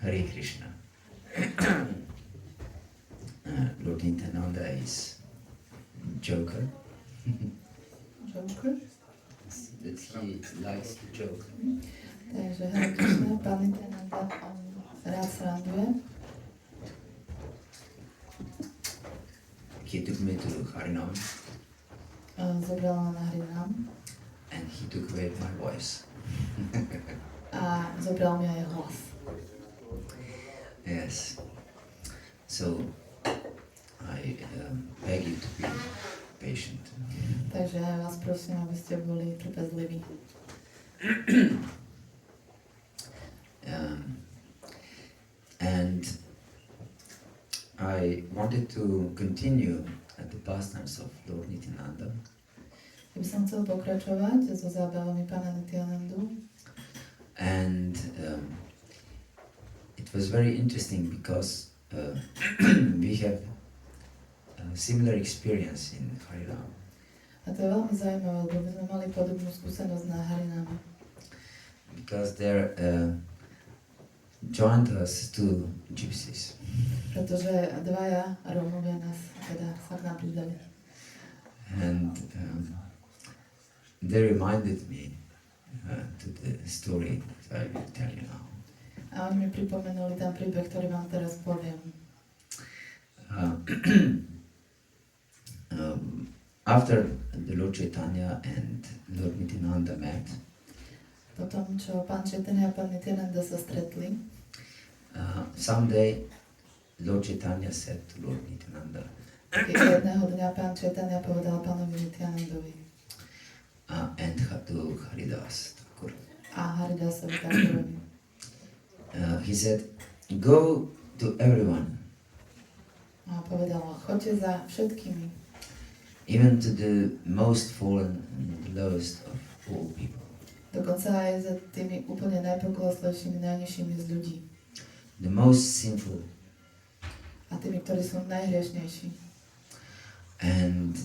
Hare Krishna. Lord Nityananda is joker. Joker? That he likes to joke. Takže Hare Krishna, Pán Nityananda, on rád sranduje. He took me to Harinam. Zobral ma na Harinam. And he took away my voice. A zobral mi aj hlas. Yes. So I beg you to be patient. Takže vás prosím, aby ste boli trpezliví. And I wanted to continue at the pastimes of Lord Nityananda. Ja by som chcel pokračovať so zábavami Pána Nityanandu. And it was very interesting because we have a similar experience in Harinam. A to je veľmi zaujímavé, lebo my sme mali podobnú skúsenosť na Hariname. Because there joined us two gypsies. Pretože dvaja Rómovia nás teda sa k nám pridali. And they reminded me to the story that I will tell you now. A oni mi pripomenuli ten príbeh, ktorý vám teraz poviem. After the Lord Chaitanya and Lord Nityananda met, Potom, čo Pán Chaitanya a Pán Nityananda sa stretli, someday Lord Chaitanya said to Lord Nityananda, jedného dňa Pán Chaitanya povedal Pánovi Nityanandovi and to Haridas Thakur. a Haridasovi Thakurovi. He said, go to everyone, A povedal, choďte za všetkými, even to the most fallen and the lowest of all people. dokonca aj za tými úplne najpokloslejšími, najnižšími z ľudí. The most sinful. A tými, ktorí sú najhriešnejší. And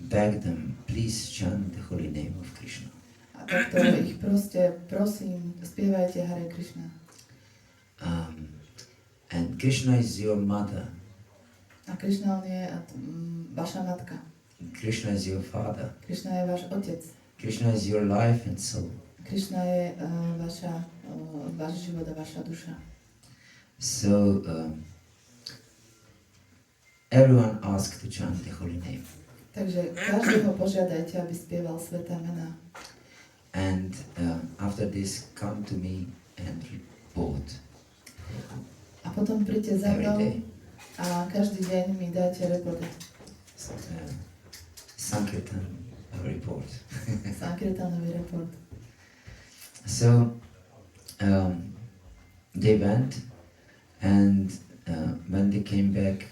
beg them, please chant the holy name of Krishna. A takto ich proste, prosím, spievajte Hare Krishna. And Krishna is your mother. A Krishna, on je vaša matka. Krishna is your father. Krishna je váš otec. Krishna is your life and soul. Krishna je váš život a vaša duša. So everyone asked to chant the holy name. Takže každého požiadajte, aby spieval sväté mená. And after this, come to me and report. A potom príďte za Every mnou day. a každý deň mi dajte report. Sankirtan report. Sankirtanový report. So they went, and when they came back,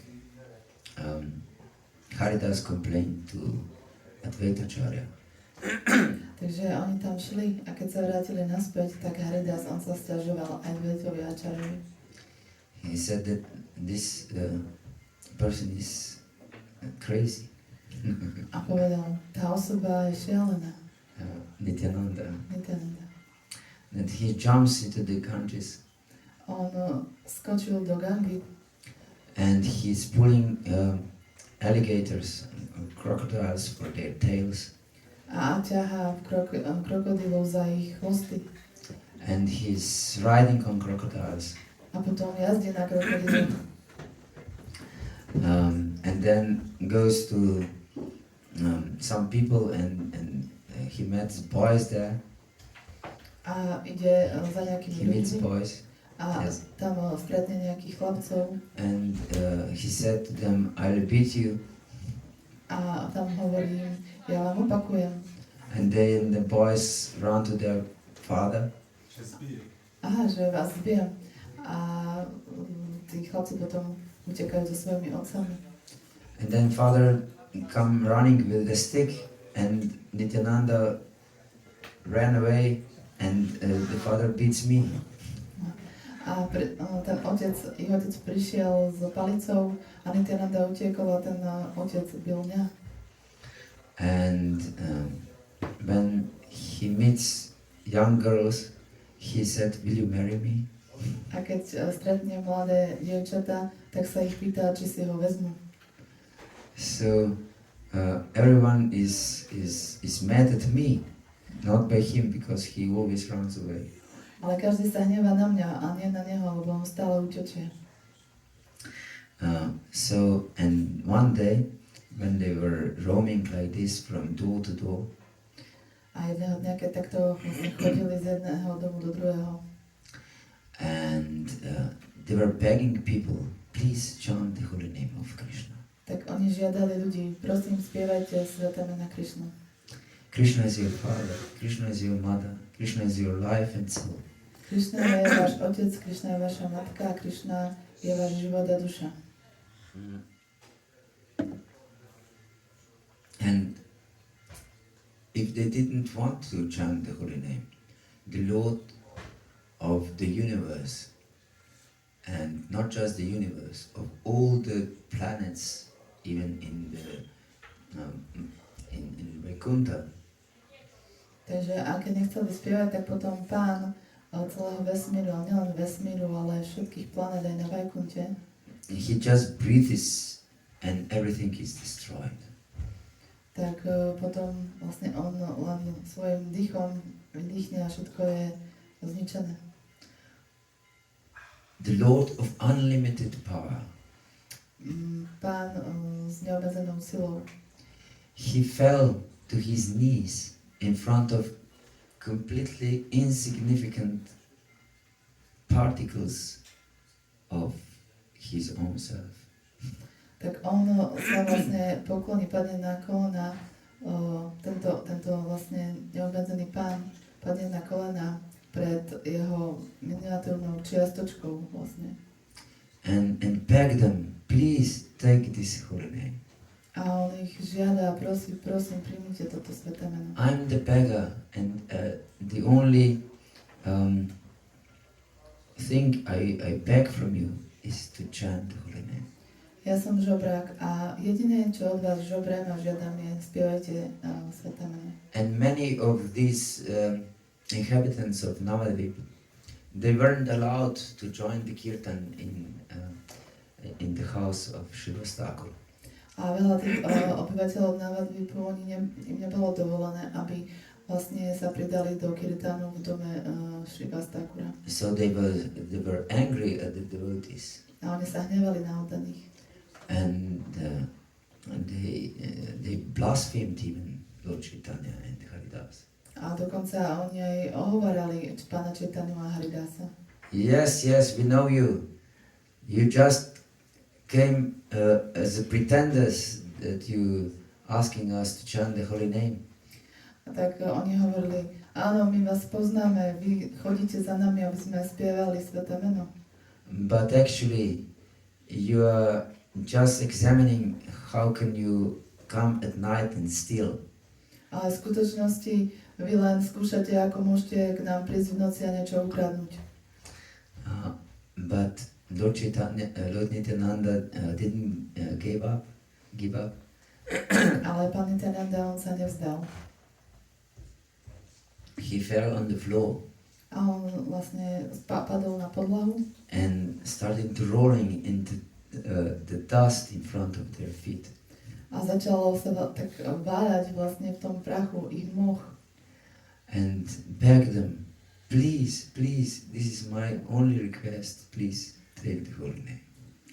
Haridas complained to Advaitacharya. Takže oni tam šli a keď sa vrátili naspäť, tak Haridas, on sa sťažoval aj Advaitovi Acharyovi. He said that this person is crazy. A povedal, tá osoba je šialená. Nityananda. Nityananda. That he jumps into the Ganges On skočil do Gangy and he's pulling alligators and crocodiles for their tails. a ťahá krokodilov za ich chvosty. And he's riding on crocodiles. A potom jazdí na krokodiloch. And then goes to some people and he met boys there. A ide za He nejakými meets ľuďmi boys. a Yes. tam stretne nejakých chlapcov And he said to them, I'll beat you. a tam hovorí, ja vám opakujem. And then the boys run to their father. Aha, že vás zbijem. A tí chlapci potom utekajú so svojimi otcami. And then father come running with the stick, and Nityananda ran away, and the father beats me. A ten otec, ich otec prišiel s palicou a Nityananda utiekol a ten otec bil mňa. And when he meets young girls, he said, will you marry me? A A keď stretne mladé dievčatá, tak sa ich pýta, či si ho vezmu. So everyone is mad at me, not by him, because he always runs away. Ale každý sa hnevá na mňa a nie na neho, lebo on stále utečie. And one day, when they were roaming like this from door to door, A jedného dňa, keď takto chodili z jedného domu do druhého, and they were begging people, please chant the holy name of Krishna. tak oni žiadali ľudí, prosím, spievajte sväté mena Krišnu. Krishna is your father, Krishna is your mother, Krishna is your life and soul. Krišna je váš otec, Krišna je vaša matka a Krišna je váš život a duša. And if they didn't want to chant the holy name, the Lord of the universe, and not just the universe, of all the planets, even in the in Vaikuntha, Takže ak nechceli spievať, tak potom Pán celého vesmíru, ale nielen vesmíru, ale všetkých planét aj na Vajkunte, he just breathes and everything is destroyed. tak potom vlastne on len svojim dýchom vydýchne a všetko je zničené. The Lord of unlimited power, Pán s neobmedzenou silou, he fell to his knees in front of completely insignificant particles of his own self. tak on sa vlastne pokloní, padne na kolena, tento vlastne neobmedzený Pán padne na kolena pred jeho miniatúrnou čiastočkou vlastne. And beg them, please take this holy name. A on ich žiada, prosím, príjmite toto sväté meno. I'm the beggar, and the only thing I beg from you is to chant the holy name. Ja som žobrák a jediné, čo od vás žobrem a žiadam je, spievajte sväté meno. And many of these inhabitants of Navadvip, they weren't allowed to join the kirtan in the house of Shiva Thakur. A veľa tých obyvateľov Navadvipu, im nebolo dovolené, aby vlastne sa pridali do kirtanu v dome Shiva Thakura. So they were angry at the devotees. A oni sa hnevali na oddaných. And they blasphemed even Lord Chaitanya and Haridas. A dokonca oni aj ohovarali Pána Chaitanya a Haridasa. Yes, we know you. You just came as a pretenders that you asking us to chant the holy name. A tak oni hovorili, áno, my vás poznáme, vy chodíte za nami, aby sme spievali sväté meno. But actually, you are just examining how can you come at night and steal. Ale v skutočnosti vy len skúšate, ako môžete k nám prísť v noci a niečo ukradnúť. But Lord Nityananda didn't give up. Ale Pán Nityananda, on sa nevzdal. He fell on the floor A on vlastne padol na podlahu and started rolling into the dust in front of their feet. a začalo sa tak váľať vlastne v tom prachu ich moh. And begged them, please, this is my only request, please take the holy name.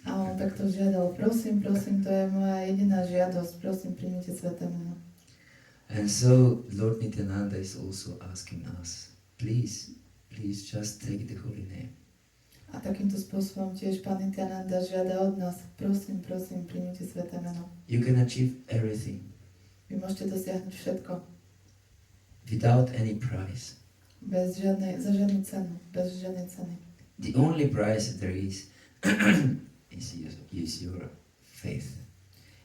A on takto žiadal, prosím, to je moja jediná žiadosť, prosím, príjmite sväté meno. And so Lord Nityananda is also asking us, please just take the holy name. A takýmto spôsobom tiež Pán Nityananda žiada od nás, prosím, príjmite sväté meno. You can achieve everything Vy môžete dosiahnuť všetko, without any price. za žiadnu cenu, bez žiadnej ceny. The only price there is is your faith.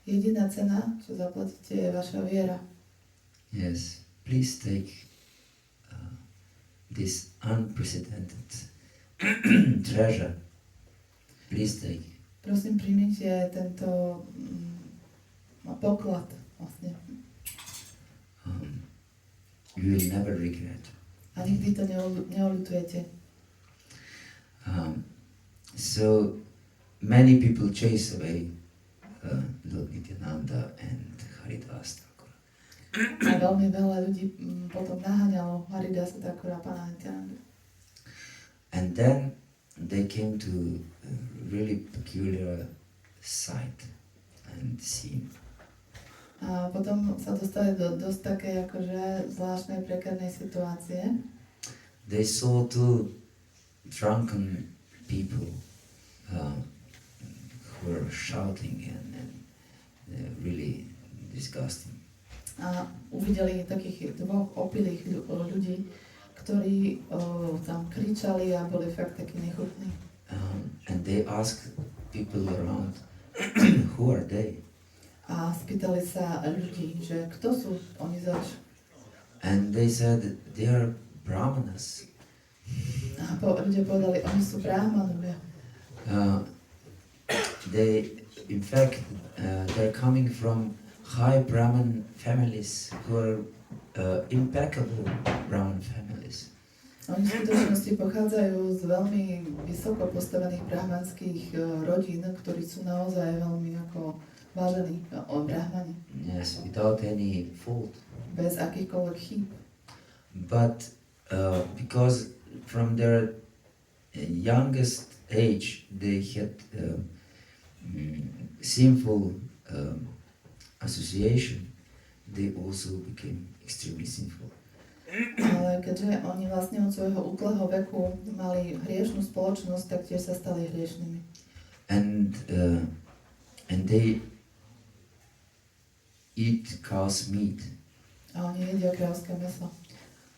Jediná cena, čo zaplatíte, je vaša viera. Yes, please take this unprecedented treasure. Please take. Prosím, príjmite tento poklad vlastne. You will never regret. A nikdy to neoľutujete. So many people chase away Lord Nityananda and Haridas Thakur. A veľmi veľa ľudí potom naháňalo Haridasa Thakura a pána Nityanandu. And then they came to a really peculiar sight and scene. A potom sa dostali do dosť takej akože zvláštnej prekernej situácie. They saw two drunken people who were shouting and really disgusting. A uvideli takých dvoch opilých ľudí, ktorí tam kričali a boli fakt takí nechutní. And they asked people around, who are they? A spýtali sa ľudí, že kto sú oni zač? And they said they are brahmanas. A ľudia povedali, oni sú brahmanovia. In fact, they're coming from high Brahman families who are impeccable Brahman families. Oni v skutočnosti pochádzajú z veľmi vysoko postavených brahmanských rodín, ktorí sú naozaj veľmi ako vážení o brahmani. Yes, without any fault. Bez akýchkoľvek chýb. But because from their youngest age they had sinful association, they also became extremely sinful. Ale keďže oni vlastne od svojho útleho veku mali hriešnú spoločnosť, tak tiež sa stali hriešnými. And they eat cow's meat. A oni jedia kráľovské mäso.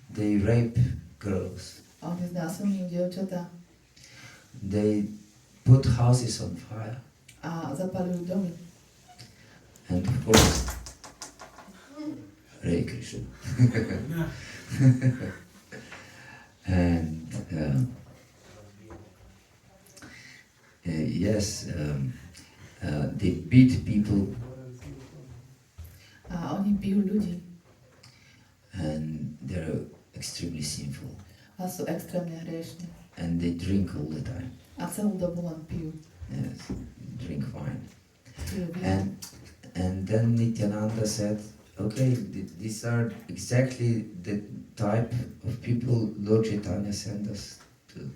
They rape girls. A oni znásilňujú dievčatá. They put houses on fire. A zapalujú domy. And of course, Hare Krishna. And yes, they beat people. A oni bijú ľudí. And they're extremely sinful. A sú extrémne hriešni. And they drink all the time. A celú dobu len pijú. Yes, drink wine. Pijú víno. And then Nityananda said, okay, these are exactly the type of people Lord Chaitanya sent us to.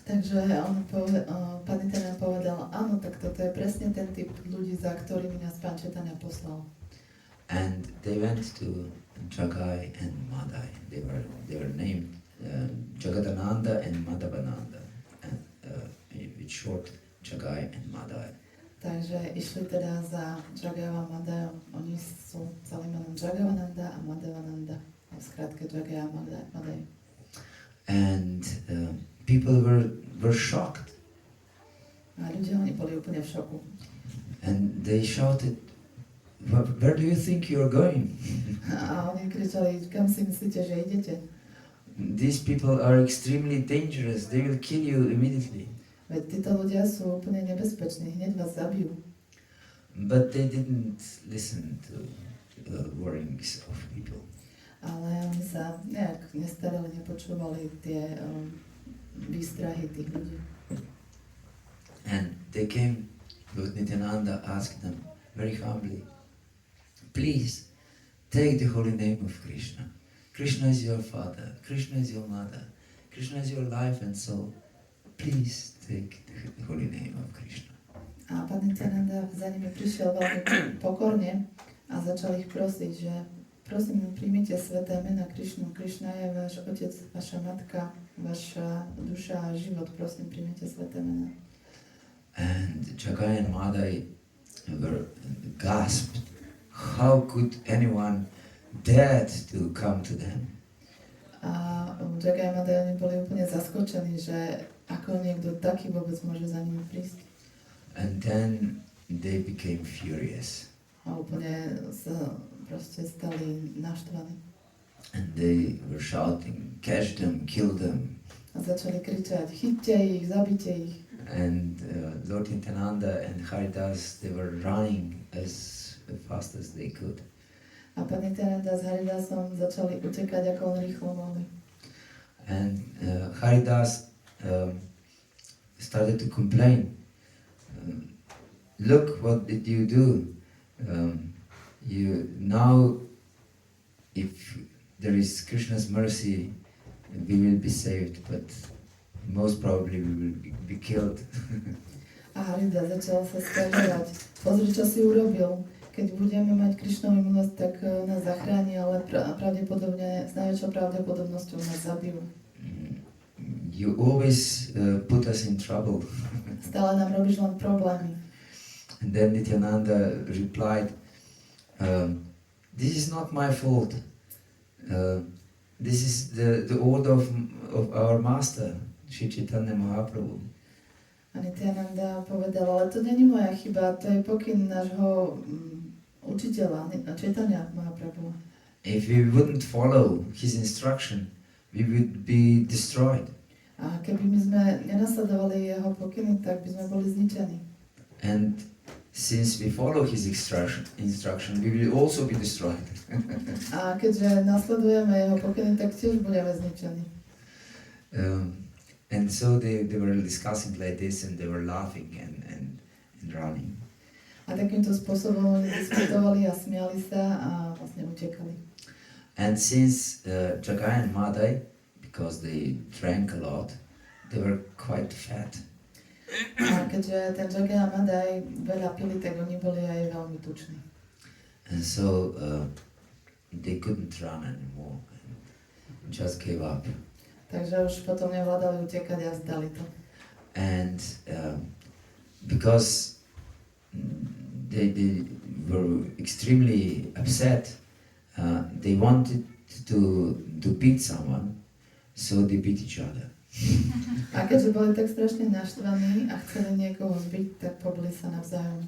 Takže pán Nityananda povedal, áno, tak toto je presne ten typ ľudí, za ktorými nás pán Chaitanya poslal. And they went to Jagai and Madhai. They were named Jagadananda and Madhavananda, and with short Jagai and Madhai. Takže išli teda za Jagaiom a Madhajom. Oni sú celým menom Jagavananda a Madhavananda. A v skratke Jagai a Madhaj. And people were shocked. A ľudia, oni boli úplne v šoku. And they shouted, where do you think you're going? A oni kričali, kam si myslíte, že idete? These people are extremely dangerous. They will kill you immediately. Veď títo ľudia sú úplne nebezpeční, hneď vás zabijú. But they didn't listen to warnings of people. Ale oni sa nejak nestarali, nepočúvali tie výstrahy tých ľudí. And they came, Lord Nityananda asked them very humbly, please, take the holy name of Krishna. Krishna is your father, Krishna is your mother, Krishna is your life and soul. Please take the holy name of Krishna. A pán Nityananda za nimi prišiel veľmi pokorne a začal ich prosiť, že prosím, príjmite sväté mena Krishnu. Krishna je váš otec, vaša matka, vaša duša a život. Prosím, príjmite sväté mena. And Jagai and Madhai were gasped. How could anyone dare to come to them? A Jagai a Madhai, oni boli úplne zaskočení, že ako niekto taký vôbec môže za nimi prísť. And then they became furious. A úplne sa proste stali naštvaní. And they were shouting, catch them, kill them. A začali kričať, chyťte ich, zabite ich. And Lord Nityananda and Haridas, they were running as fast as they could. A pán Nityananda s Haridasom začali utekať, ako len rýchlo mohli. And Haridas started to complain. Look, what did you do? You now, if there is Krishna's mercy, we will be saved, but most probably we will be killed. A Harida začal sa sťažovať. Pozri, čo si urobil. Keď budeme mať Krišnovu milosť, tak nás zachráni, ale pravdepodobne, s najväčšou pravdepodobnosťou nás zabijú. You always put us in trouble. Stále nám robíš len problémy. And then Nityananda replied, this is not my fault. This is the order of our master, Sri Chaitanya Mahaprabhu. A Nityananda povedal, ale to není moja chyba, to je pokyn nášho učiteľa, Chaitanya Mahaprabhu. If we wouldn't follow his instruction, we would be destroyed. A keby my sme nenasledovali jeho pokyny, tak by sme boli zničení. And since we follow his instruction, we will also be destroyed. A keďže nasledujeme jeho pokyny, tak tiež budeme zničení. And so they were discussing like this, and they were laughing and running. A takýmto spôsobom oni diskutovali a smiali sa a vlastne utekali. And since Jagai and Madhai, because they drank a lot, they were quite fat. A keďže ten Jagai a Madhai veľa pili, tak oni boli aj veľmi tuční. And so they couldn't run anymore and just gave up. Takže už potom nevládali utekať a zdali to. And because they were extremely upset, they wanted to beat someone, so they beat each other. A keďže boli tak strašne naštvaní a chceli niekoho zbiť, tak pobili sa navzájom.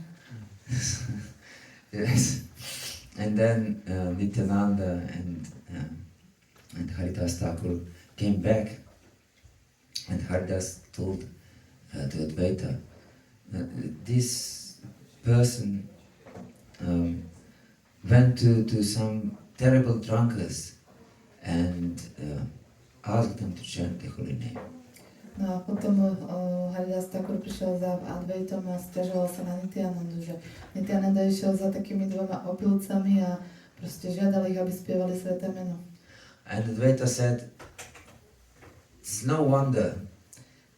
Yes. And then Nityananda and Haridas Thakur came back, and Haridas told to Advaita, this person went to some terrible drunkards and asked them to chant the holy name. No a potom Haridas Thakur prišiel za Advaitom a sťažoval sa na Nityanandu, že Nityananda išiel za takými dvoma opilcami a proste žiadal ich, aby spievali sväté meno. And Advaita said, it's no wonder,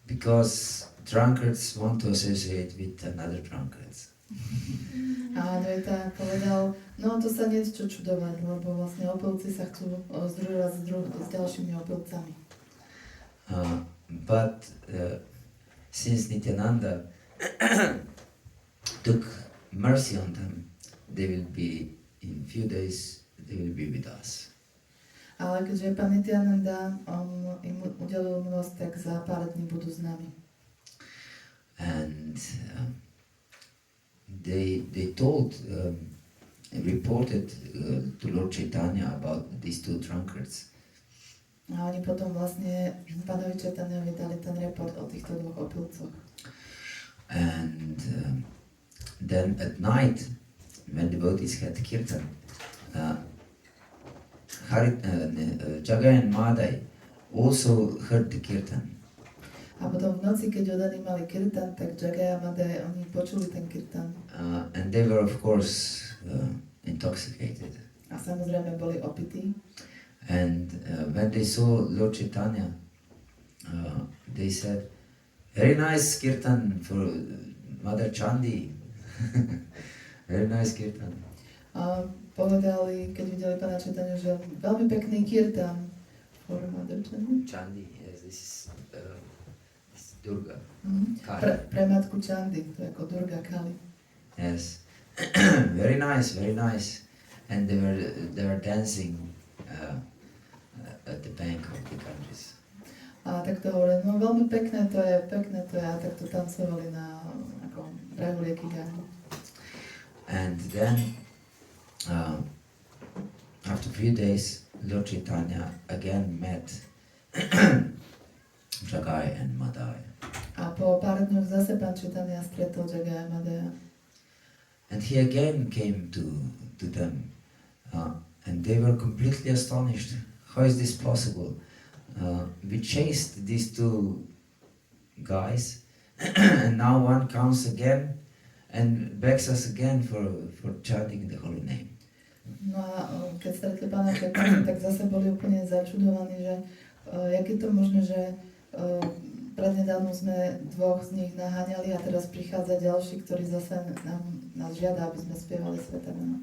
because drunkards want to associate with another drunkards. A Advaita povedal, no to sa nie je čo čudovať, lebo vlastne opilci sa chcú združovať s ďalšími opilcami. But since Nityananda took mercy on them, they will be, in few days, they will be with us. Ale keďže pán Nityananda im udelil milosť, tak za pár dní budú s nami. And they reported to Lord Chaitanya about these two drunkards. A oni potom vlastne pánovi Chaitanyovi dali ten report o týchto dvoch opilcoch. And then at night, when devotees had kirtan, Jagai and Madhai also heard the kirtan. A potom v noci, keď odaní mali kirtan, tak Jagai a Madhai, oni počuli ten kirtan. And they were of course intoxicated. A samozrejme boli opití. And when they saw Lord Chaitanya, they said, very nice kirtan for Mother Chandi. Very nice kirtan. A povedali, keď videli pána Chaitanya, že veľmi pekný kirtan for Mother Chandi. Chandi, yes, this is Durga. Pre matku Chandi, to je ako Durga Kali. Yes, very nice, very nice. And they were dancing at the bank of the Ganges. A tak to hovorili, no veľmi pekné to je, a tak to tancovali na ako brehu rieky Gangu. And then, after a few days, Lord Chaitanya again met Jagai and Madhai. A po pár dňoch zase pán Chaitanya stretol Jagai a Madhaia. And he again came to them, and they were completely astonished. How is this possible? we chased these two guys, and now one comes again and begs us again for chanting the holy name. No a keď stretli pána Čaitanyu, tak zase boli úplne začudovaní, že jak je to možné, že prednedávno sme dvoch z nich naháňali a teraz prichádza ďalší, ktorý zase nás žiada, aby sme spievali sväté meno.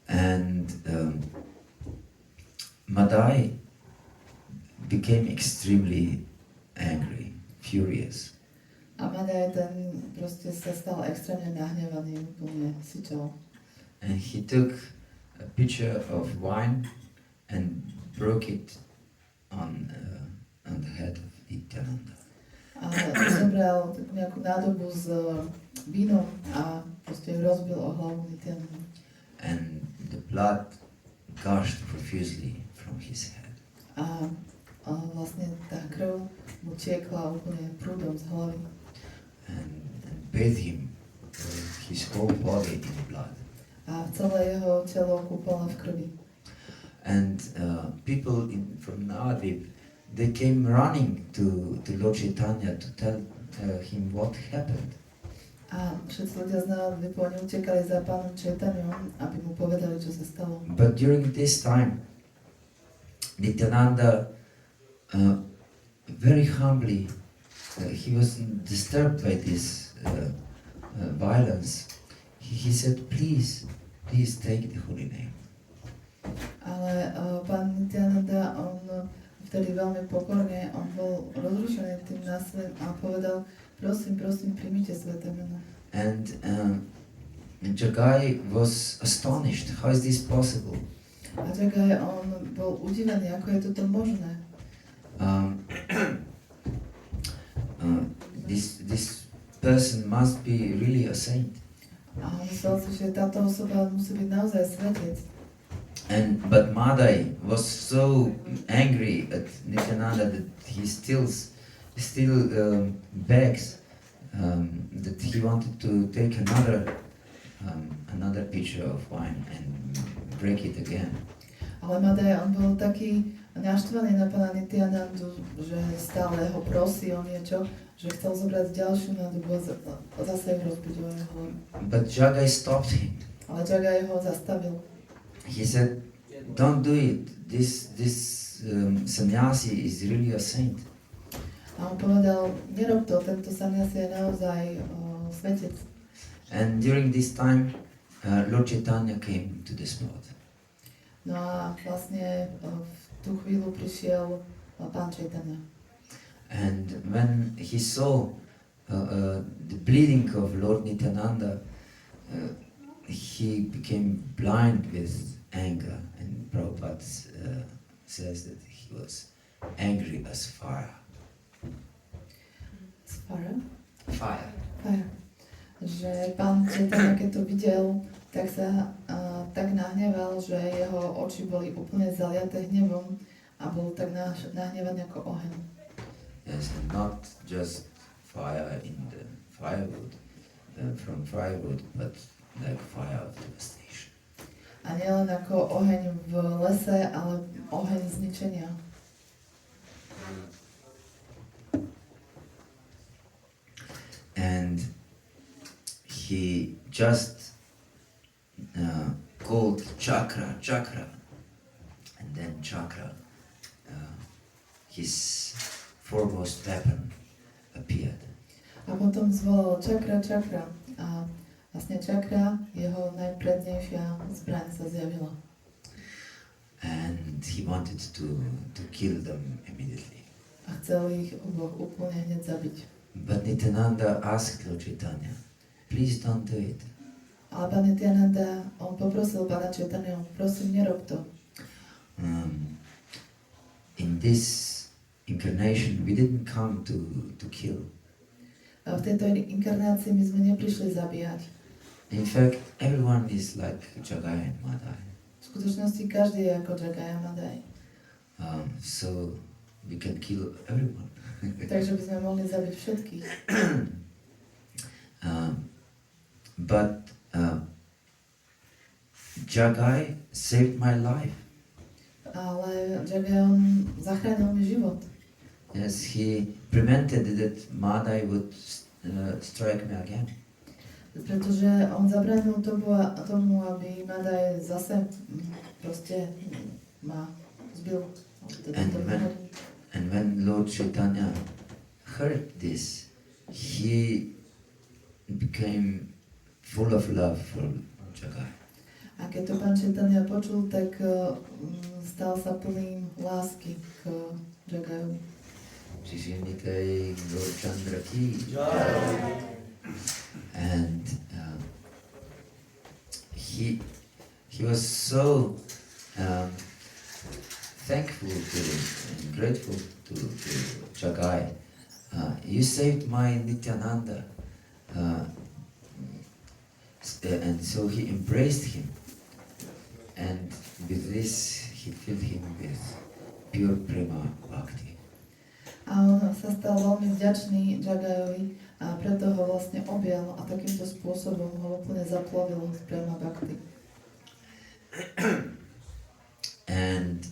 And Madhai became extremely angry, furious. A Madhai ten proste sa stal extrémne nahnevaný, úplne syčal. And he took a pitcher of wine and broke it on the head of Nityananda. A zobral takú nejakú nádobu s vínom a proste ju rozbil o hlavu Nityananda. And the blood gushed profusely from his head. A vlastne tá krv mu tiekla úplne prúdom z hlavy. And bathed him, his whole body in blood. A celé jeho telo kúpala v krvi. And people from Navadvip, they came running to Lord Chaitanya to tell him what happened. A všetci ľudia z Navadvipu, oni utekali za pánom Chaitanyom, aby mu povedali, čo sa stalo. But during this time, Nityananda very humbly, he was disturbed by this violence. He said, please take the holy name. Ale pán Nityananda, on vtedy veľmi pokorne, on bol rozrušený tým násilím a povedal, prosím, príjmite sväté meno. And Jagai was astonished. How is this possible? A Jagai, on bol udivený, ako je toto možné. This person must be really a saint. A on myslel si, že táto osoba musí byť naozaj svetec. But Madhai was so angry at Nityananda that he still begs that he wanted to take another pitcher of wine and break it again. Ale Madhai, on bol taký naštvaný na pána Nityanandu, že stále ho prosí o niečo, že chcel zobrať ďalšiu nádobu a zase ju rozbiť o jeho hlavu. But Jagai stopped him. Ale Jagai ho zastavil. He said, don't do it. This sannyasi is really a saint. A on povedal, nerob to, tento sannyasi je naozaj svetec. And during this time, Lord Chaitanya came to the spot. No a vlastne v tú chvíľu prišiel pán Chaitanya. And when he saw the bleeding of Lord Nityananda, he became blind with anger. And Prabhupada says that he was angry as fire. Fire? Fire. Fire. Že pán Chaitanya, keď to videl, tak sa tak nahneval, že jeho oči boli úplne zaliaté hnevom a bol tak nahnevaný ako oheň. Yes, and not just fire in the firewood, from firewood, but like fire of devastation. A nielen ako oheň v lese, ale oheň zničenia. And he just called chakra, and then chakra, his foremost weapon, appeared. A potom zvolal čakra a vlastne čakra, jeho najprednejšia zbraň sa zjavila. And he wanted to kill them immediately. A chcel ich oboch úplne hneď zabiť. But Nityananda asked Lord Chaitanya, please don't do it. Ale pán Nityananda, on poprosil pána Chaitanya, prosím, nerob to. In this incarnation, we didn't come to kill. A v tejto inkarnácii my sme neprišli zabíjať. In fact, everyone is like Jagai and Madhai. V skutočnosti každý je ako Jagai a Madhai. So we can kill everyone. Takže by sme mohli zabiť všetkých. But Jagai saved my life. Ale Jagai on zachránil mi život. Yes, he prevented that Madhai would strike me again. Pretože on zabránil tomu, aby Madhai zase proste ma zbil. And when Lord Chaitanya heard this, he became full of love for Jagai. A keď to pán Chaitanya počul, tak stal sa plným lásky k Jagaju. Sri Nityananda Prabhu. And he was so thankful to and grateful to Jagai. You saved my Nityananda. And so he embraced him. And with this he filled him with pure prema bhakti. A on sa stal veľmi vďačný Jagajovi a preto ho vlastne objal a takýmto spôsobom ho úplne zaplavil z prema bhakti. And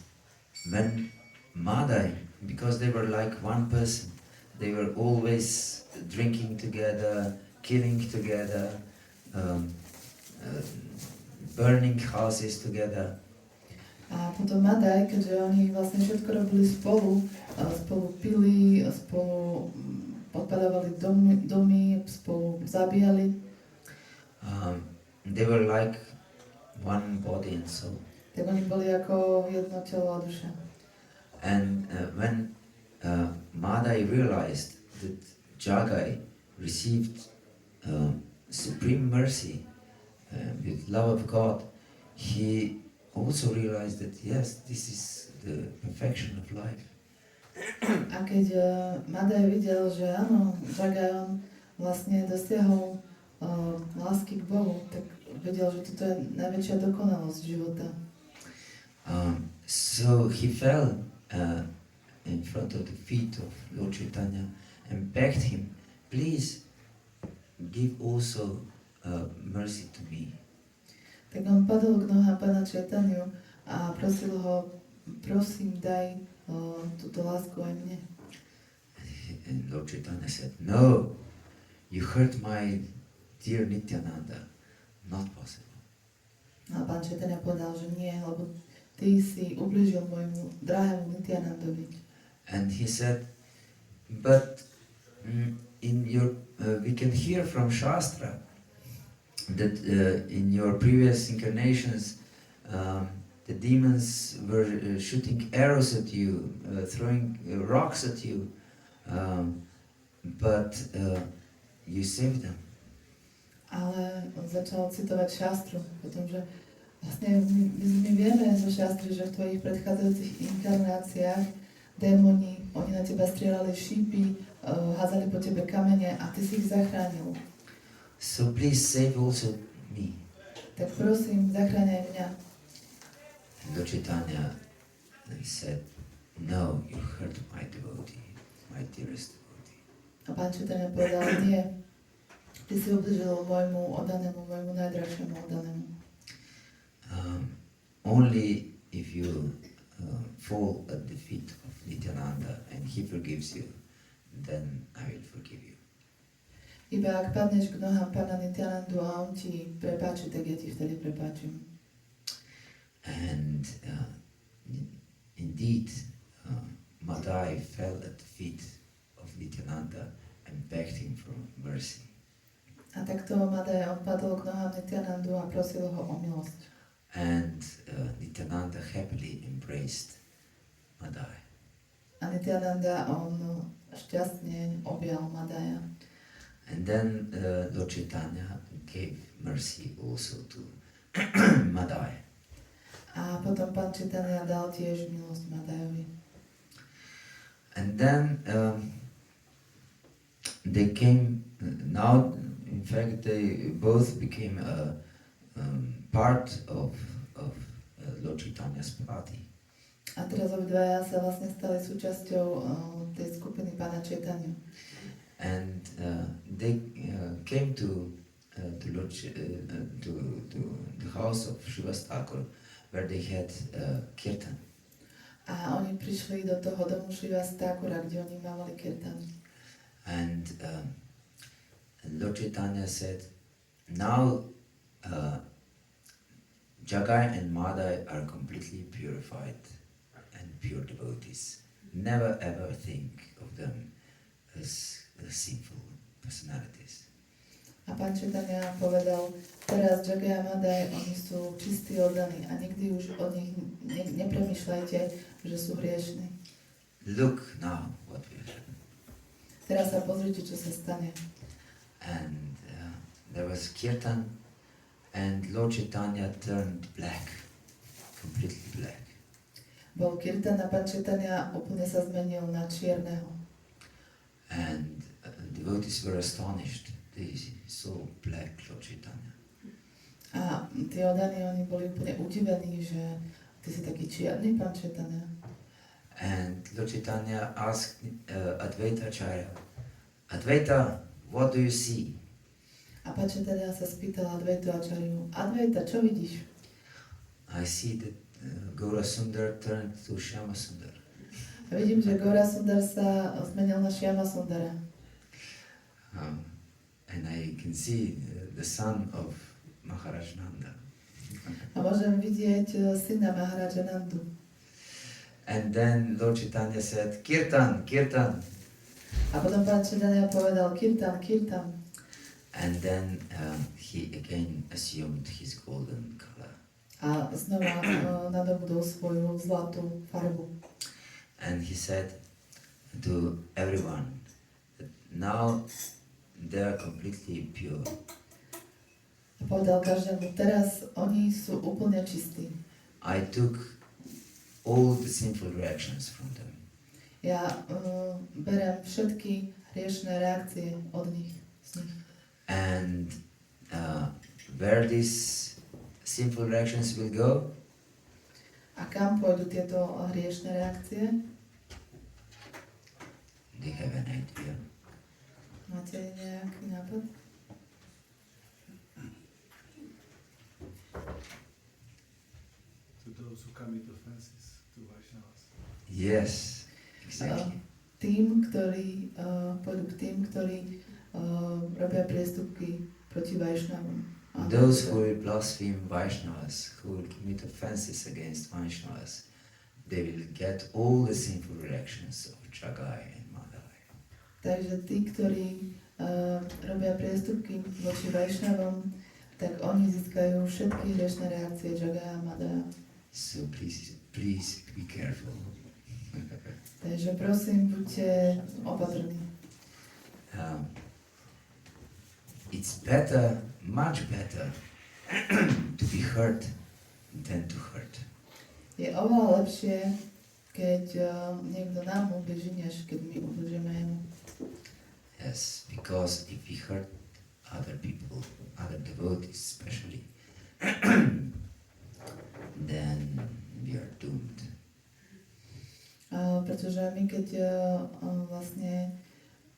when Madhai, because they were like one person, they were always drinking together, killing together, burning houses together. A potom Madhai, keďže oni vlastne všetko robili spolu pili, spolu odpadávali domy, spolu zabíjali. They were like one body and soul. Tak oni boli ako jedno telo a duša. And when Madhai realized that Jagai received supreme mercy with love of God, he also realized that yes, this is the perfection of life. A keď Madhai videl, že áno, Jagai on vlastne dosiahol lásky k Bohu, tak vedel, že toto je najväčšia dokonalosť života. So he fell in front of the feet of Lord Chaitanya and begged him, please give also mercy to me. Tak on padol k nohám pána Chaitanyu a prosil ho, prosím, daj túto lásku aj mne. And Lord Chaitanya said, no, you hurt my dear Nityananda, not possible. A pán Chaitanya povedal, že nie, lebo ty si ublížil môjmu drahému Nityanandovi. And he said, but in your we can hear from Shastra that in your previous incarnations the demons were shooting arrows at you, throwing rocks at you, but you saved them. Ale on začal citovať šastru, pretože vlastne my vieme zo šastry, že v tvojich predchádzajúcich inkarnáciách démoni, oni na teba strieľali šípy, hádzali po tebe kamene a ty si ich zachránil. So please save also me. Tak prosím, zachráň aj mňa. Lord Chaitanya said, no, you hurt my devotee, my dearest devotee. A pán Chaitanya povedal, nie, ty si ubližil môjmu oddanému, môjmu najdrahšiemu oddanému. Only if you fall at the feet of Nityananda and he forgives you, then I will forgive you. Iba ak padneš k nohám pána Nityanandu a on ti prepáči, tak ja ti vtedy prepáčim. And indeed, Madhai fell at the feet of Nityananda and begged him for mercy. A takto Madhai on padol k nohám Nityanandu a prosil ho o milosť. And Nityananda happily embraced Madhai. A Nityananda on šťastne objal Madhaja. And then Lord Chaitanya gave mercy also to Madhai. A potom pán Chaitanya dal tiež milosť Madhajovi. And then they came, now in fact they both became part of Lord Chaitanya's party. A teraz obidvaja sa vlastne stali súčasťou tej skupiny pána Chaitanya. And they came to Lord to the house of Srivas Thakur, where they had kirtan. A oni prišli do toho domu Šivastákura, kde oni mávali kirtan. And Lord Chaitanya said, now Jagai and Madhai are completely purified and pure devotees. Never ever think of them as sinful personalities. A pán Chaitanya povedal, teraz Jagai a Madhai, oni sú čistí oddaní a nikdy už od nich nepremýšľajte, že sú hriešni. Look now what we have done. Teraz sa pozrite, čo sa stane. And there was kirtan, and Lord Chaitanya turned black, completely black. Bol kirtan a pán Chaitanya úplne sa zmenil na čierneho. And devotees were astonished. They saw black Lord Chaitanya. A tí oddaní, oni boli úplne udivení, že ty si taký čierny, pán Chaitanya. And Lord Chaitanya asked Advaita Acharya, Advaita, what do you see? A pán Chaitanya sa spýtal Advaitu Acharyu, Advaita, čo vidíš? I see that Gaura Sundar turned to Shyama Sundar. A vidím, že Gaura Sundar sa zmenil na Shyama Sundara. And I can see the son of Maharaj Nanda. A môžem vidieť syna Maharaja Nandu. And then Lord Chaitanya said, Kirtan, Kirtan. A potom pán Chaitanya povedal, Kirtan, Kirtan. And then he again assumed his golden color. A znova nadobudol svoju zlatú farbu. And he said to everyone that now they are completely pure. A povedal každému, teraz oni sú úplne čistí. I took all the sinful reactions from them. Ja berem všetky hriešné reakcie od nich, z nich. And where these sinful reactions will go? A kam pôjdu tieto hriešné reakcie? They have an idea. Máte nejaký nápad? To those who commit offenses to Vaishnavas. Yes, exactly. Tým, ktorí pôjdu k tým, ktorí robia priestupky proti Vaishnavom. Those who will blaspheme Vaishnavas, who will commit offenses against Vaishnavas, they will get all the sinful reactions of Jagai and Madhai. Takže tí, ktorí robia priestupky voči Vaishnavom, tak oni získajú všetky hriešne reakcie Jagai a Madhai. So please be careful. Takže prosím, buďte opatrní. It's better, much better, to be hurt than to hurt. Je oveľa lepšie, keď niekto nám ubliží, než keď my ubližíme jemu. Yes, because if we hurt other people, other devotees especially, then we are doomed. Pretože my keď vlastne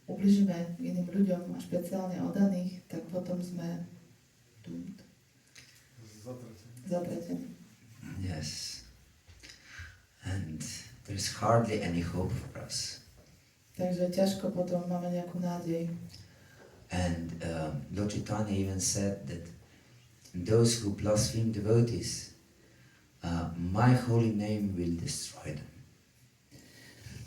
ubližíme iným ľuďom, a špeciálne oddaných, tak potom sme doomed. Zatratení. Yes. And there's hardly any hope for us. Takže ťažko potom máme nejakú nádej. And Lord Chaitanya even said that those who blaspheme devotees, my holy name will destroy them.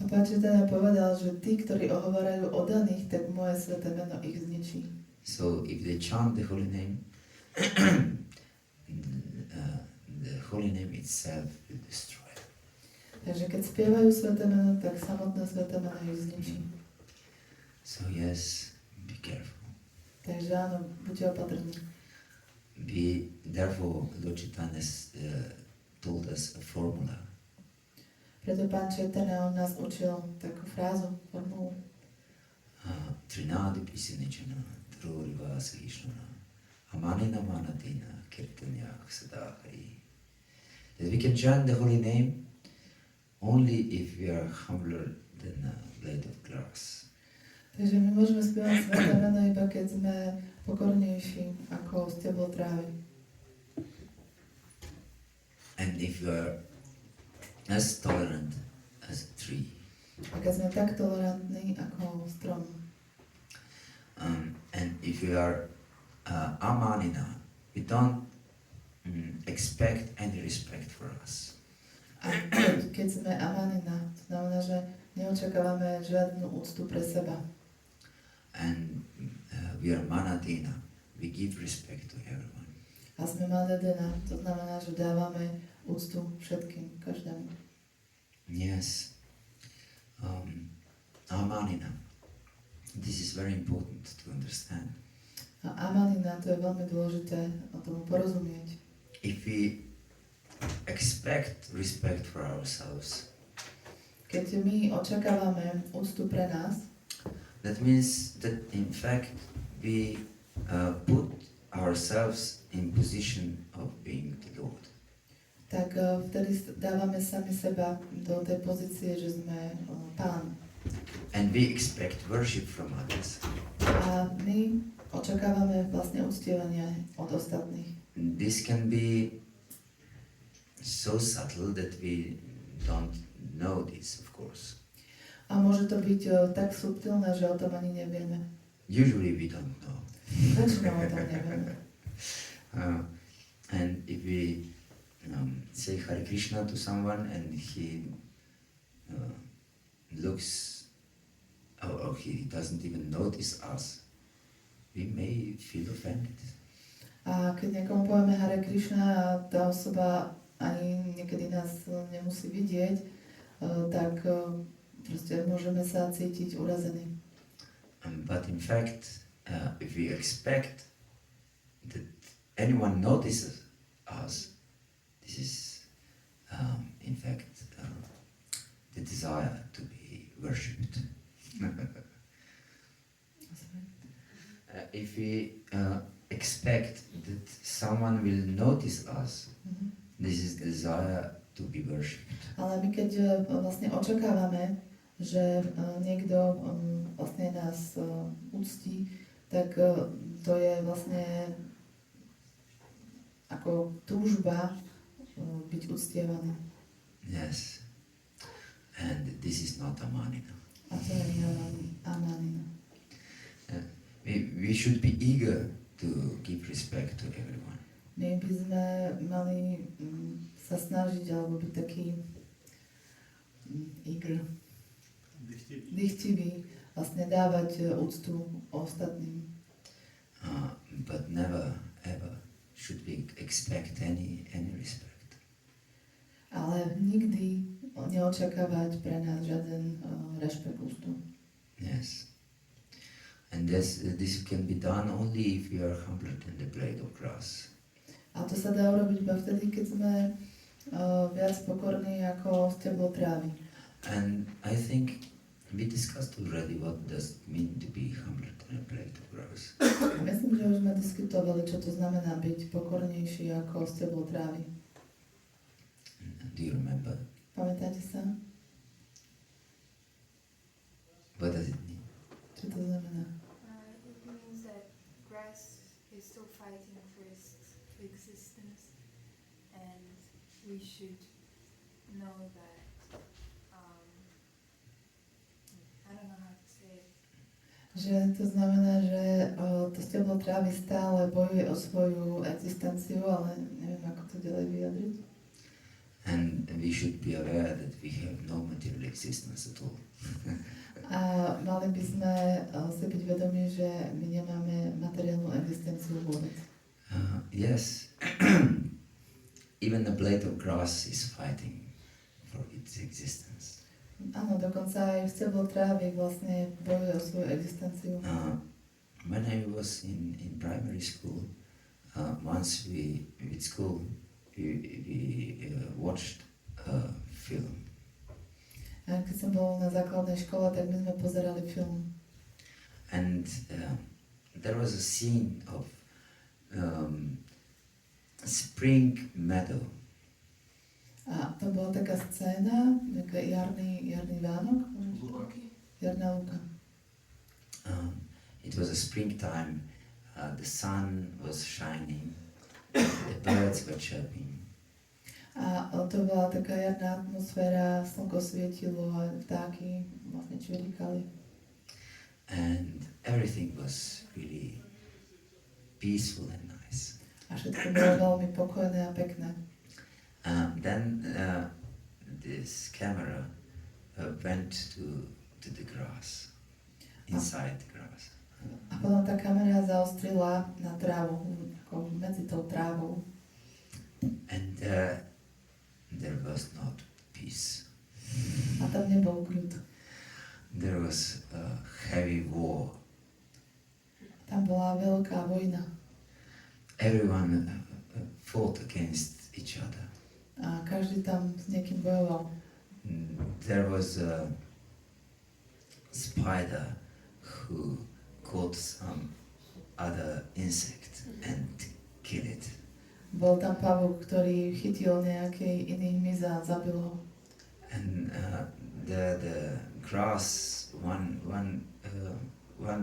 A pán Chaitanya povedal, že tí, ktorí ohovárajú oddaných, tak moje sväté meno ich zničí. So if they chant the holy name, the holy name itself will destroy them. Takže keď spievajú sväté meno, tak samotné sväté meno ich zničí. So yes, be careful. Takže áno, buďte opatrní. Therefore, Lord Chaitanya told us a formula. Preto pán Chaitanya on nás učil takú frázu, formulu. Trinadi pisinichana, trurivasa ishnana, amanina manatina, kirtanyah sadahari. That we can chant the holy name only if we are humbler than a blade of grass. Takže my môžeme spievať sväté meno iba keď sme pokornejší ako steblo trávy. And if you are as tolerant as a tree. A keď sme tak tolerantní ako strom. And if we are amanina, we don't expect any respect for us. A keď sme amanina, to znamená, že neočakávame žiadnu úctu pre seba. And we are manadina, we give respect to everyone. A sme manadina, to znamená, že dávame úctu všetkým, každému. Yes. Amanina. This is very important to understand. A amanina, to je veľmi dôležité o tomu porozumieť. If we expect respect for ourselves, keď my očakávame úctu pre nás, that means that in fact we put ourselves in position of being the Lord. Tak vtedy dávame sami seba do tej pozície, že sme Pán. And we expect worship from others. A my očakávame vlastne uctievanie od ostatných. This can be so subtle that we don't know this, of course. A môže to byť tak subtilné, že o tom ani nevieme. Usually we don't know. Väčšinou o tom nevieme. And if we say Hare Krishna to someone and he looks, or he doesn't even notice us, we may feel offended. A keď niekomu povieme Hare Krishna a tá osoba ani niekedy nás nemusí vidieť, tak proste môžeme sa cítiť urazení. But in fact, if we expect that anyone notices us, this is in fact the desire to be worshipped. If we expect that someone will notice us, this is the desire to be worshipped. Ale my keď vlastne očakávame, že niekto vlastne nás uctí, tak to je vlastne ako túžba byť uctievaný. Yes. And this is not amanina. A to je amanina. We should be eager to give respect to everyone. My by sme mali sa snažiť alebo byť taký eager, dychtivý, vlastne dávať úctu ostatným. But never ever should we expect any respect. Ale nikdy neočakávať pre nás žiaden rešpekt, úctu. Yes. And this can be done only if we are humbled in the blade of grass. A to sa dá urobiť iba vtedy, keď sme viac pokorní ako steblo trávy. And I think we discussed already what does it mean to be humbled in a blade of grass. Myslím, že už sme diskutovali, čo to znamená byť pokornejší ako steblo trávy. Do you remember? Pamätáte sa? What does it mean? Čo to znamená? It means that grass is still fighting for its existence, and we should know that. I don't know how to say it. Že to znamená, že to steblo trávy stále bojuje o svoju existenciu, ale neviem, ako to ďalej vyjadriť. And we should be aware that we have no material existence at all. A mali by sme si byť vedomí, že my nemáme materiálnu existenciu vôbec. Yes, even a blade of grass is fighting for its existence. Áno, dokonca aj steblo trávy vlastne bojuje o svoju existenciu. When I was in primary school, once we watched a film. A keď som bol na základnej škole, tak my sme pozerali film. And there was a scene of spring meadow. A to bola taká scéna, taký jarný Vánok, jarná lúka. It was a springtime, the sun was shining, the birds were chirping. A to bola taká jarná atmosféra, slnko svietilo a vtáky vlastne čvirikali. And everything was really peaceful and nice. A všetko bolo veľmi pokojné a pekné. Then this camera went to the grass, inside the grass. A potom tá kamera zaostrila na trávu, ako medzi tou trávou. And there was not peace. A tam nebol kľud. There was a heavy war. Tam bola veľká vojna. Everyone fought against each other. A každý tam s niekým bojoval. There was a spider who caught some other insect and killed it. Bol tam pavúk, ktorý chytil nejaký iný hmyz a zabil ho. And the grass, one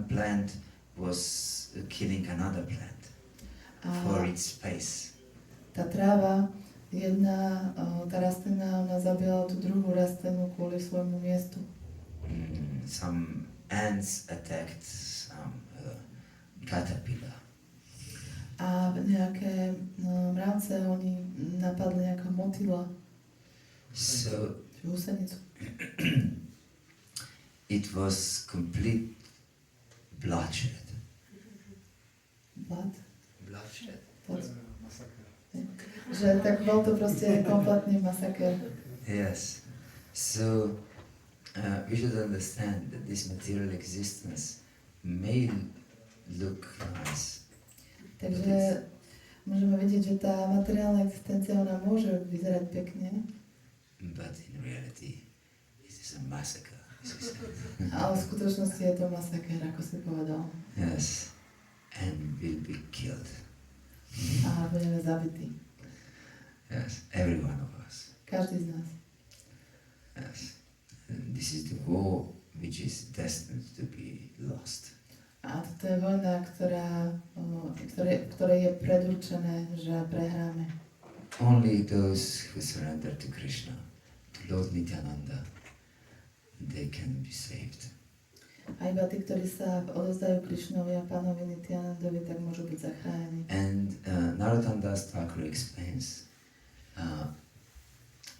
plant was killing another plant for A its space. tá tráva, tá rastlina, ona zabila tú druhú rastlinu kvôli svojmu miestu. Some ants attacked some caterpillar. A nejaké mravce, oni napadli nejaká motýla, So husenicu. it was complete bloodshed. Bloodshed. Masaker. Že tak bol to proste kompletný masaker. Yes. So we should understand that this material existence may look nice, Takže môžeme vidieť, že tá materiálna existencia, ona môže vyzerať pekne, but in reality it is a massacre. ale v skutočnosti je to masaker, ako si povedal. Yes. And will be killed. A budeme zabití. Yes. Every one of us. Každý z nás. Yes. And this is the war which is destined to be lost. A toto je vojna, ktorej je predurčené, že prehráme. Only those who surrender to Krishna, to Lord Nityananda, they can be saved. A iba tí, ktorí sa odovzdajú Krišnovi a pánovi Nityanandovi, tak môžu byť zachránení. And Narottam Das Thakur explains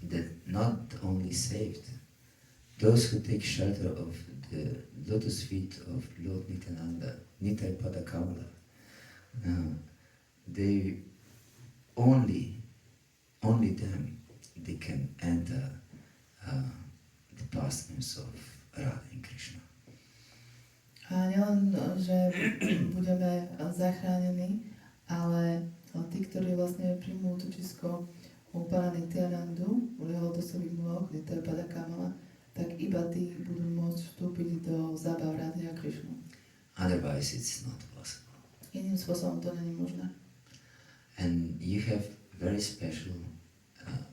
that not only saved, those who take shelter of the lotus feet of Lord Nityananda, Nitai Pada Kamala, they only them, they can enter the pastimes of Radha and Krishna. A nielen, že budeme zachránení, ale tí, ktorí vlastne príjmú to čisko u pána Nityanandu, u jeho lotosových nôh, Nitai Pada Kamala, tak iba tí budú môcť vstúpiť do zábav Radhy a Krišnu. Otherwise it's not possible. Iným spôsobom to není možné. And you have very special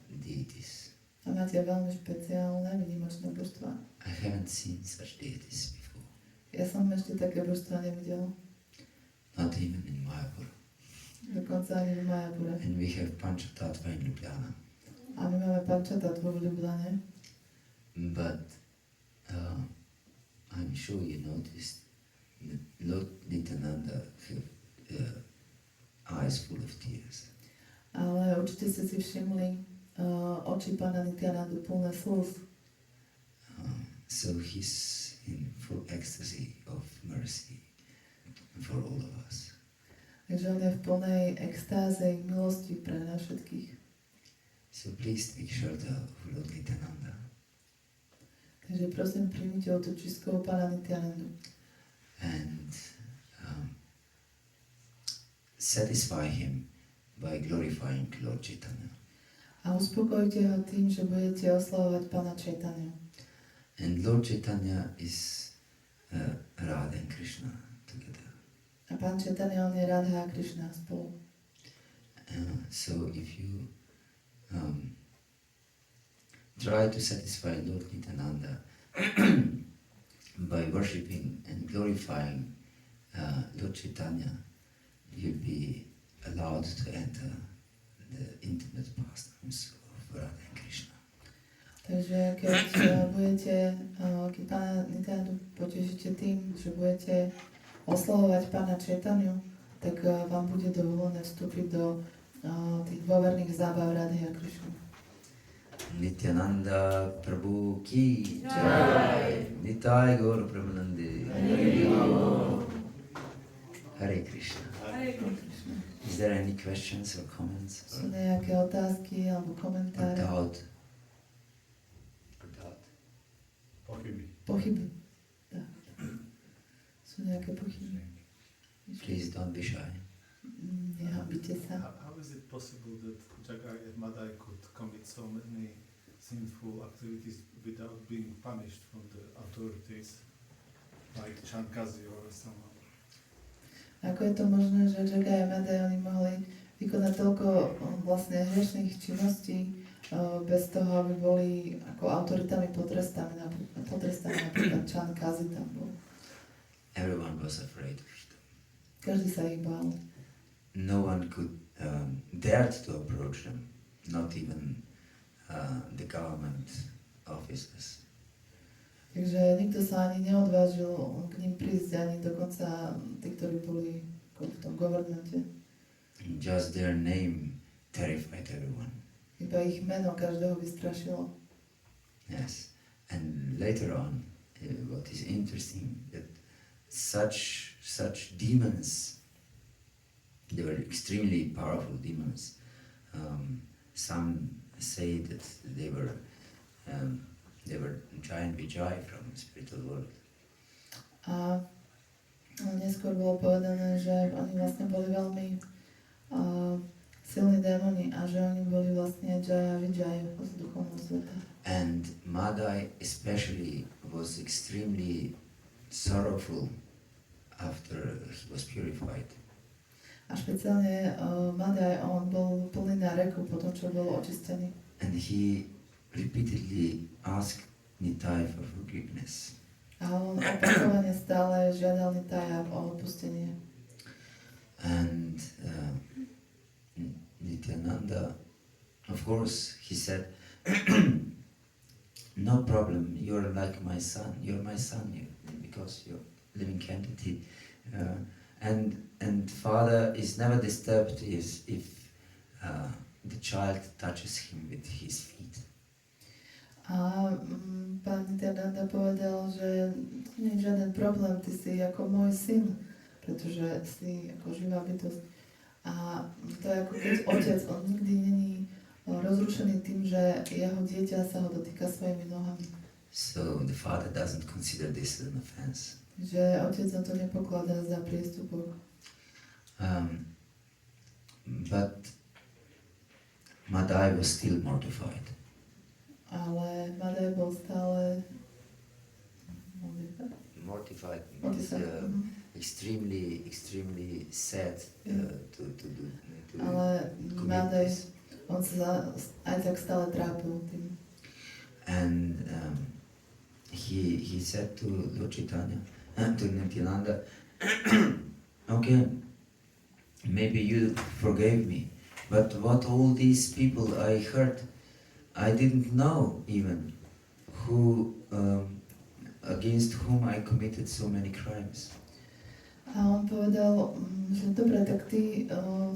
deities. A máte veľmi špeciálne, výnimočné božstva. I haven't seen such deities before. Ja som ešte také božstva nevidel. Not even in Mayapur. Dokonca ani v Mayapure. And we have Panchatattva in Ljubljana. A my máme Panchatattvu v Ljubljane. But I'm sure you noticed that Lord Nityananda have eyes full of tears. Ale určite ste si všimli oči pána Nityanandu plné slz. So he's in full ecstasy of mercy for all of us. Takže on je v plnej extáze milosti pre nás všetkých. So please take shelter of Lord Nityananda. Takže prosím, príjmite o to čisko pána Nityanandu. And satisfy him by glorifying Lord Chaitanya. A uspokojte ho tým, že budete oslavovať pána Chaitanya. And Lord Chaitanya is Radha and Krishna together. A pán Chaitanya, on je Radha a Krishna spolu. So if you try to satisfy Lord Nityananda by worshipping and glorifying Lord Chaitanya, you'll be allowed to enter the intimate pastimes of for Radha Krishna. Takže keď keď Pána Nityanandu potešíte tým, že budete oslavovať Pána Chaitanya, tak vám bude dovolené vstúpiť do tých dôverných zábav Radhy a Krishna. Nityananda Prabhu ki Jagai. Nitai Gaur Premanande. Hare Krishna. Is there any questions or comments? Sú nejaké otázky alebo Or komentáre? doubt? Or doubt? Pochyby. Tak. Sú nejaké pochyby? Please don't be shy. Nehambite sa. How is it possible that Jagai and Madhai could commit so many sinful activities without being punished from the authorities, like Chankazi or someone? Ako je to možné, že Jagai a Madhai oni mohli vykonať toľko vlastne hriešných činností bez toho, aby boli ako autoritami potrestaní, napríklad Chankazi tam bol. Everyone was afraid of them. Každý sa ich bál. No one could dare to approach them, not even the government officers. Takže nikto sa ani neodvážil k ním prísť, ani dokonca tí, ktorí boli v tom governmente. Just their name terrified everyone. Iba ich meno každého vystrašilo. Yes, and later on, what is interesting that such demons, they were extremely powerful demons. Some say that they were giant Vijay from the spiritual world. A neskôr bolo povedané, že oni vlastne boli veľmi silní démoni a že oni boli vlastne Jaya Vijay z duchovného sveta. And Madhai especially was extremely sorrowful after he was purified. A špeciálne Madhai, on bol plný náreku po tom, čo bol očistený. And he repeatedly asked Nitai for forgiveness. A on opakovane stále žiadal Nitaya o odpustenie. And Nityananda, of course, he said, no problem, you're like my son, because you're living entity. And father is never disturbed if the child touches him with his feet. A pán Nityananda povedal, že nie je žiaden problém, ty si ako môj syn, pretože si ako živá bytosť. A to je ako keď otec, on nikdy není rozrušený tým, že jeho dieťa sa ho dotýka svojimi nohami. So the father doesn't consider this an offense. Že otec na to nepokladá za priestupok. But Madhai was still mortified. Ale Madhai bol stále Mortified means extremely sad to ale commit Madhai, this. on sa aj tak stále trápil tým. And he said to Lord Chaitanya, to Nityananda, okay, maybe you forgave me, but what all these people I heard, I didn't know even who against whom I committed so many crimes. A on povedal, že dobre, tak ty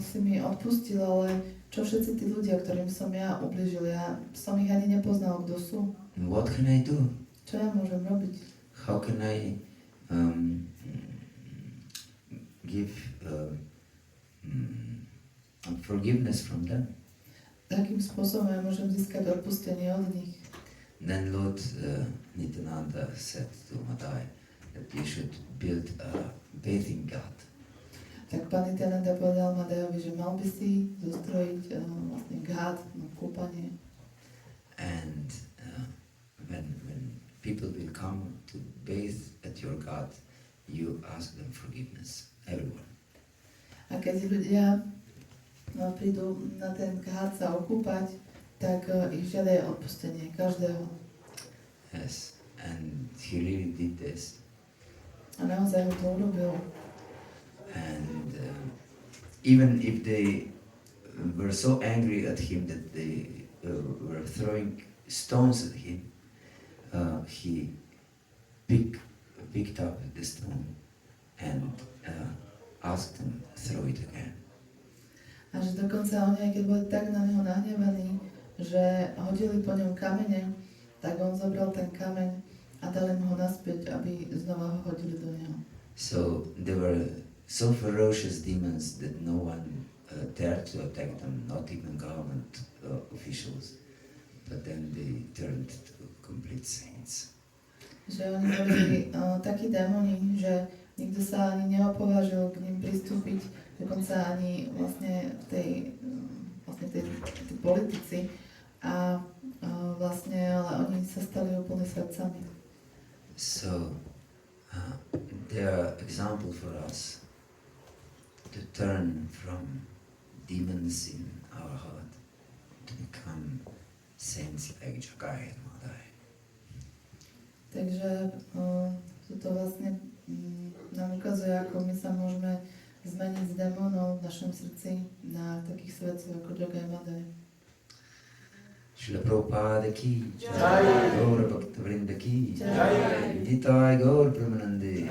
si mi odpustil, ale čo všetci tí ľudia, ktorým som ja ubližil, ja som ich ani nepoznal, kto sú. And what can I do? Čo ja môžem robiť? How can I give forgiveness from them? Takým spôsobom ja môžem získať odpustenie od nich. Then Lord Nityananda said to Madhai that you should build a bathing ghat. Tak pán Nityananda povedal Madhajovi, že mal by si zostrojiť vlastne ghat, kúpanie. And when people will come to bathe at your ghat, you ask them forgiveness, everyone. A keď ľudia prídu na ten ghat sa okúpať, tak ich žiadaj odpustenie každého. Yes, and he really did this. A naozaj ho to urobil. And even if they were so angry at him that they were throwing stones at him, he picked up the stone and asked them to throw it again. A že dokonca oni, aj keď boli tak na neho nahnevaní, že hodili po ňom kamene, tak on zobral ten kameň a dal im ho naspäť, aby znova ho hodili do neho. So they were so ferocious demons that no one dared to attack them, not even government officials. But then they turned to complete saints. Že oni boli takí démoni, že nikto sa ani neopovážil k ním pristúpiť, dokonca ani vlastne tej politici a vlastne, ale oni sa stali úplne srdcami. So they are example for us to turn from demons in our heart to become saints like Jagai and Madhai. Takže toto vlastne nám ukazuje, ako my sa môžeme zmeniť z démonov v našom srdci na takých svetcov ako Jagai a Madhai. Srila Prabhupada ki Jai. Gaura Bhakta Vrinda ki Jai. Nitai Gaur Pramanande.